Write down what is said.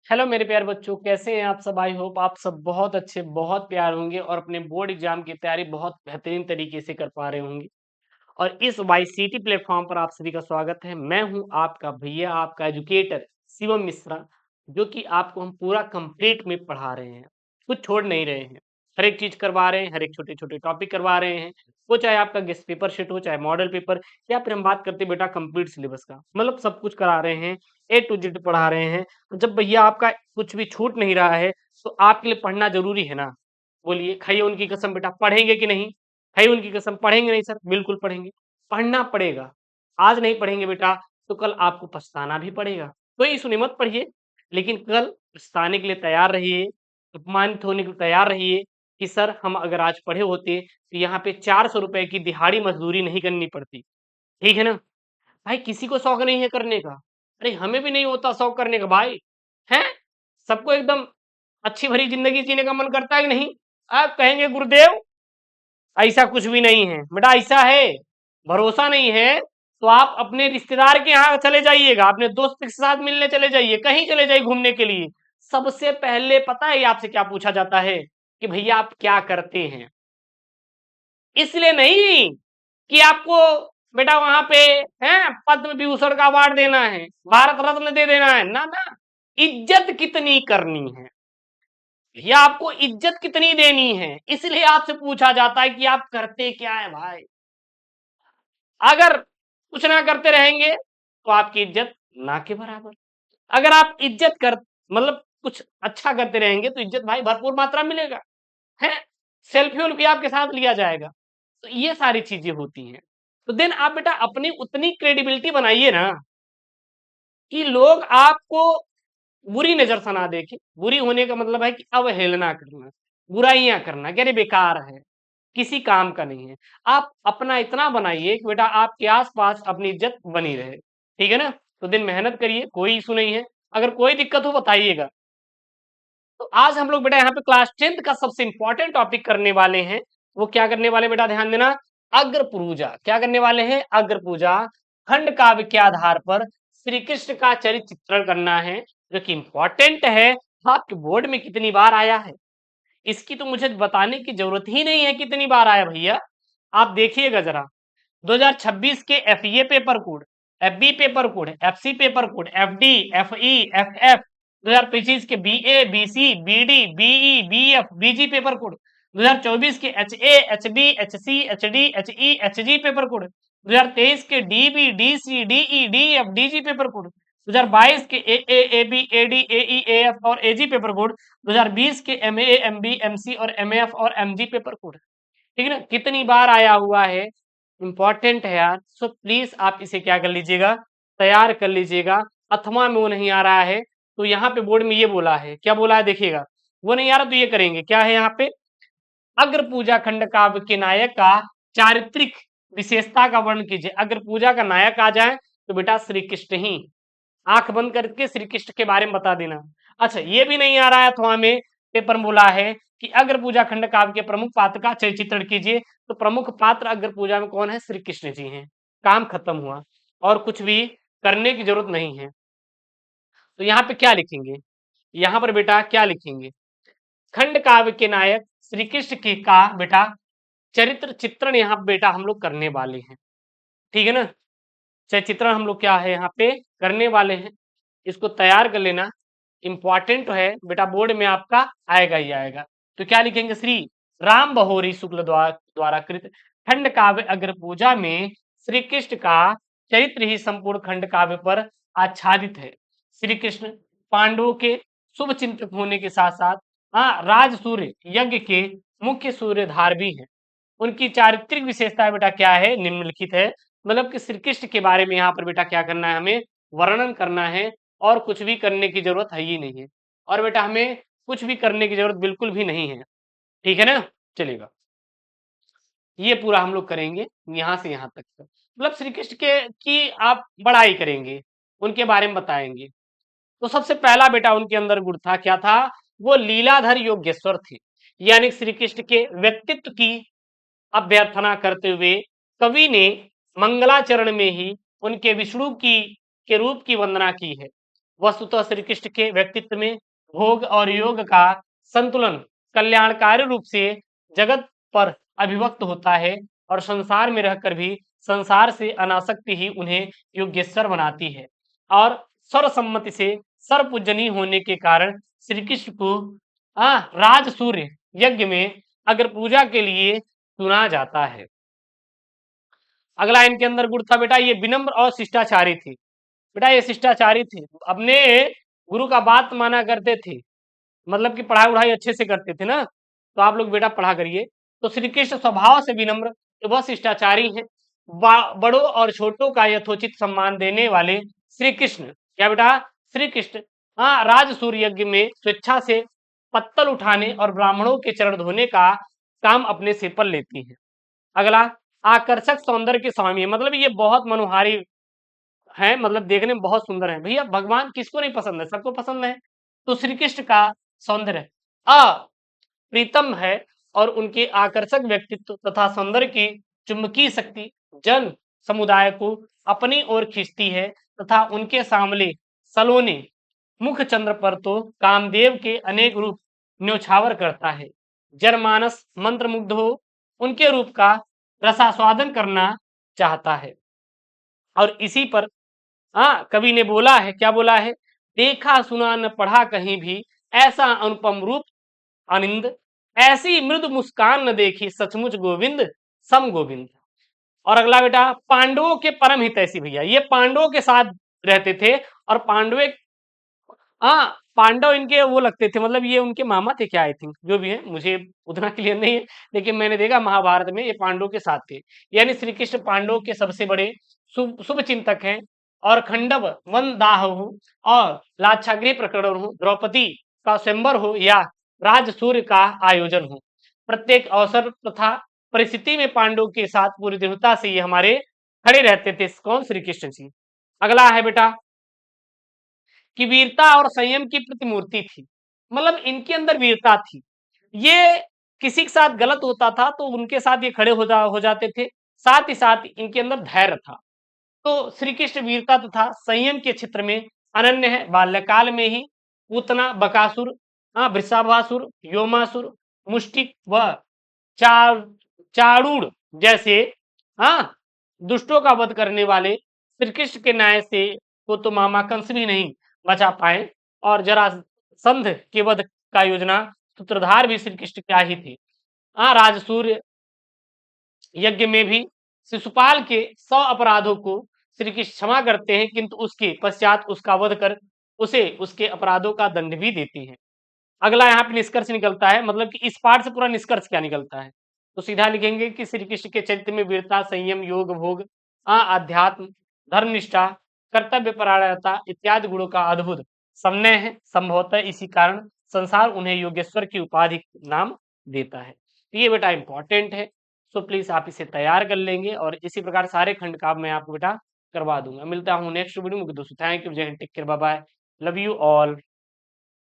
Hello मेरे प्यारे बच्चों, कैसे हैं आप सब। आई होप आप सब बहुत अच्छे, बहुत प्यार होंगे और अपने बोर्ड एग्जाम की तैयारी बहुत बेहतरीन तरीके से कर पा रहे होंगे। और इस वाईसीटी प्लेटफॉर्म पर आप सभी का स्वागत है। मैं हूं आपका भैया, आपका एजुकेटर शिवम मिश्रा, जो कि आपको हम पूरा कंप्लीट में पढ़ा रहे हैं, कुछ छोड़ नहीं रहे हैं। हर एक चीज करवा रहे हैं, हर एक छोटे छोटे टॉपिक करवा रहे हैं। वो चाहे आपका गेस्ट पेपर शीट हो, चाहे मॉडल पेपर, या फिर हम बात करते हैं बेटा कंप्लीट सिलेबस का, मतलब सब कुछ करा रहे हैं। ए टू जेड पढ़ा रहे हैं। तो जब भैया आपका कुछ भी छूट नहीं रहा है, तो आपके लिए पढ़ना जरूरी है ना। बोलिए, खाइए उनकी कसम बेटा, पढ़ेंगे कि नहीं? खाइए उनकी कसम, पढ़ेंगे नहीं सर? बिल्कुल पढ़ेंगे। पढ़ना पड़ेगा। आज नहीं पढ़ेंगे बेटा, तो कल आपको पछताना भी पड़ेगा। कोई इशू नहीं, मत पढ़िए, लेकिन कल पछताने के लिए तैयार रहिए, अपमानित होने के लिए तैयार रहिए कि सर हम अगर आज पढ़े होते तो यहाँ पे 400 रुपए की दिहाड़ी मजदूरी नहीं करनी पड़ती। ठीक है ना? भाई किसी को शौक नहीं है करने का। अरे हमें भी नहीं होता शौक करने का भाई। हैं? सबको एकदम अच्छी भरी जिंदगी जीने का मन करता है कि नहीं? आप कहेंगे गुरुदेव ऐसा कुछ भी नहीं है बेटा, ऐसा है। भरोसा नहीं है तो आप अपने रिश्तेदार के यहाँ चले जाइएगा, अपने दोस्त के साथ मिलने चले जाइए, कहीं चले जाइए घूमने के लिए। सबसे पहले पता है आपसे क्या पूछा जाता है कि भैया आप क्या करते हैं। इसलिए नहीं कि आपको बेटा वहां पे है पद्म विभूषण का अवार्ड देना है, भारत रत्न दे देना है, ना ना। इज्जत कितनी करनी है, या आपको इज्जत कितनी देनी है, इसलिए आपसे पूछा जाता है कि आप करते क्या है भाई। अगर कुछ ना करते रहेंगे तो आपकी इज्जत ना के बराबर। अगर आप इज्जत कर मतलब कुछ अच्छा करते रहेंगे तो इज्जत भाई भरपूर मात्रा में मिलेगा। है, सेल्फी उल्फी आपके साथ लिया जाएगा। तो ये सारी चीजें होती हैं। तो देन आप बेटा अपनी उतनी क्रेडिबिलिटी बनाइए ना कि लोग आपको बुरी नजर से ना देखें। बुरी होने का मतलब है कि अवहेलना करना, बुराइयां करना, कि अरे बेकार है, किसी काम का नहीं है। आप अपना इतना बनाइए कि बेटा आपके आसपास अपनी इज्जत बनी रहे। ठीक है ना? तो दिन मेहनत करिए, कोई इशू नहीं है। अगर कोई दिक्कत हो बताइएगा। तो आज हम लोग बेटा यहाँ पे क्लास 10th का सबसे इंपॉर्टेंट टॉपिक करने वाले हैं। वो क्या करने वाले बेटा, ध्यान देना। अग्र पूजा। क्या करने वाले हैं? अग्र पूजा। खंड काव्य के आधार पर श्री कृष्ण का चरित्र चित्रण करना है, जो कि इंपॉर्टेंट है। आपके बोर्ड में कितनी बार आया है इसकी तो मुझे बताने की जरूरत ही नहीं है कितनी बार आया भैया। आप देखिएगा जरा, 2026 के FA paper code, FB paper code, FC paper code, FD, FE, FF, 2025 के BA, BC, BD, BE, BF, BG paper code, 2024 के HA, HB, HC, HD, HE, HG paper code, 2023 के DB, DC, DE, DF, DG paper code, 2022 के AA, AB, AD, AE, AF और AG paper code, 2020 के MA, MB, MC और MF और MG paper code. ठीक है ना? कितनी बार आया हुआ है, इंपॉर्टेंट है यार। सो प्लीज आप इसे क्या कर लीजिएगा, तैयार कर लीजिएगा। अथवा में वो नहीं आ रहा है तो यहाँ पे बोर्ड में ये बोला है, क्या बोला है देखिएगा। वो नहीं आ रहा तो ये करेंगे, क्या है यहाँ पे, अग्र पूजा खंड काव्य के नायक का चारित्रिक विशेषता का वर्णन कीजिए। अग्र पूजा का नायक आ जाए तो बेटा श्री कृष्ण ही। आंख बंद करके श्री कृष्ण के बारे में बता देना। अच्छा ये भी नहीं आ रहा है अथवा में, पेपर में बोला है कि अग्र पूजा खंड काव्य के प्रमुख पात्र का चित्रण कीजिए। तो प्रमुख पात्र अग्र पूजा में कौन है? श्री कृष्ण जी हैं। काम खत्म हुआ, और कुछ भी करने की जरूरत नहीं है। तो यहाँ पे क्या लिखेंगे, यहाँ पर बेटा क्या लिखेंगे, खंड काव्य के नायक श्री कृष्ण की का बेटा चरित्र चित्रण यहाँ पे बेटा हम लोग करने वाले हैं। ठीक है ना? चित्रण हम लोग क्या है यहाँ पे करने वाले हैं। इसको तैयार कर लेना, इंपॉर्टेंट है बेटा, बोर्ड में आपका आएगा ही आएगा। तो क्या लिखेंगे, श्री राम बहोरी शुक्ल द्वारा कृत खंड काव्य अग्र पूजा में श्री कृष्ण का चरित्र ही संपूर्ण खंड काव्य पर आच्छादित है। श्री कृष्ण पांडवों के शुभ चिंतक होने के साथ साथ राज सूर्य यज्ञ के मुख्य सूर्यधार भी हैं। उनकी चारित्रिक विशेषता बेटा क्या है, निम्नलिखित है। मतलब कि श्री कृष्ण के बारे में यहाँ पर बेटा क्या करना है, हमें वर्णन करना है। और कुछ भी करने की जरूरत है ही नहीं है। और बेटा हमें कुछ भी करने की जरूरत बिल्कुल भी नहीं है। ठीक है ना? चलेगा, ये पूरा हम लोग करेंगे यहाँ से यहाँ तक का। मतलब श्री कृष्ण के की आप बड़ाई करेंगे, उनके बारे में बताएंगे। तो सबसे पहला बेटा उनके अंदर गुण था, क्या था? वो लीलाधर योगेश्वर थे। यानी श्री कृष्ण के व्यक्तित्व की अभ्यर्थना करते हुए कवि ने मंगलाचरण में ही उनके विष्णु की के रूप की वंदना की है। वस्तुतः श्री कृष्ण के व्यक्तित्व में भोग और योग का संतुलन कल्याणकारी रूप से जगत पर अभिव्यक्त होता है और संसार में रहकर भी संसार से अनासक्ति ही उन्हें योगेश्वर बनाती है। और सर्वसम्मति से सर्वपूजनीय होने के कारण श्री कृष्ण को राज सूर्य यज्ञ में अगर पूजा के लिए चुना जाता है। अगला इनके अंदर गुण था बेटा, ये विनम्र और शिष्टाचारी थे। बेटा ये शिष्टाचारी थे, अपने गुरु का बात माना करते थे, मतलब कि पढ़ाई उढ़ाई अच्छे से करते थे ना। तो आप लोग बेटा पढ़ा करिए। तो श्री कृष्ण स्वभाव से विनम्र, तो वह शिष्टाचारी है। बड़ों और छोटों का यथोचित सम्मान देने वाले श्री कृष्ण, क्या बेटा, श्री कृष्ण राजसूय यज्ञ में स्वेच्छा से पत्तल उठाने और ब्राह्मणों के चरण धोने का काम अपने सिर पर लेती है। अगला, आकर्षक सौंदर्य के स्वामी है, मतलब ये बहुत मनोहारी है, मतलब देखने में बहुत सुंदर है। भैया भगवान किसको नहीं पसंद है, सबको पसंद है। तो श्री कृष्ण का सौंदर्य अप्रीतम है और उनके आकर्षक व्यक्तित्व तथा सौंदर्य की चुंबकीय शक्ति जन समुदाय को अपनी ओर खींचती है तथा उनके सामने सलोने मुख चंद्र पर तो कामदेव के अनेक रूप न्योछावर करता है। जनमानस मंत्रमुग्ध हो उनके रूप का रसास्वादन करना चाहता है। और इसी पर कवि ने बोला है, क्या बोला है, देखा सुना न पढ़ा कहीं भी ऐसा अनुपम रूप आनंद, ऐसी मृदु मुस्कान न देखी सचमुच गोविंद सम गोविंद। और अगला बेटा, पांडवों के परम हितैषी, भैया ये पांडवों के साथ रहते थे और पांडव इनके वो लगते थे, मतलब ये उनके मामा थे क्या, आई थिंक, जो भी है मुझे उतना क्लियर नहीं है, लेकिन मैंने देखा महाभारत में ये पांडवों के साथ थे। यानी श्री कृष्ण पांडवों के सबसे बड़े शुभ चिंतक हैं। और खंडव वन दाह हो और लाक्षागृह प्रकरण हो, द्रौपदी का स्वयंवर हो या राजसूय का आयोजन हो, प्रत्येक अवसर तथा परिस्थिति में पांडवों के साथ पूरी दृढ़ता से ये हमारे खड़े रहते थे। कौन, श्री कृष्ण जी। अगला है बेटा कि वीरता और संयम की प्रतिमूर्ति थी, मतलब इनके अंदर वीरता थी। ये किसी के साथ गलत होता था तो उनके साथ ये खड़े हो जाते थे, साथ ही साथ इनके अंदर धैर्य था। तो श्री कृष्ण वीरता तथा संयम के क्षेत्र में अनन्य है। बाल्यकाल में ही पूतना, बकासुर, वृषभासुर, योमासुर, मुष्टिक व चारूण जैसे दुष्टों का वध करने वाले श्री कृष्ण के न्याय से तो मामा कंस भी नहीं बचा पाए और जरासंध के वध का योजना सूत्रधार भी श्री कृष्ण क्या ही थे। राजसूय यज्ञ में भी शिशुपाल के 100 अपराधों को श्री कृष्ण क्षमा करते हैं, किंतु उसके पश्चात उसका वध कर उसे उसके अपराधों का दंड भी देते हैं। अगला यहाँ पे निष्कर्ष निकलता है, मतलब कि इस पाठ से पूरा निष्कर्ष क्या निकलता है, तो सीधा लिखेंगे कि श्री कृष्ण के चरित्र में वीरता, संयम, योग, भोग, आध्यात्म, धर्मनिष्ठा, कर्तव्य परायणता इत्यादि गुणों का अद्भुत समन्वय है। संभवतः इसी कारण संसार उन्हें योगेश्वर की उपाधि नाम देता है। तो ये बेटा इंपॉर्टेंट है, सो प्लीज आप इसे तैयार कर लेंगे और इसी प्रकार सारे खंड का मैं आपको बेटा करवा दूंगा। मिलता हूँ नेक्स्ट वीडियो में दोस्तों। Thank you, Jai Hind, take care, bye bye, love you all.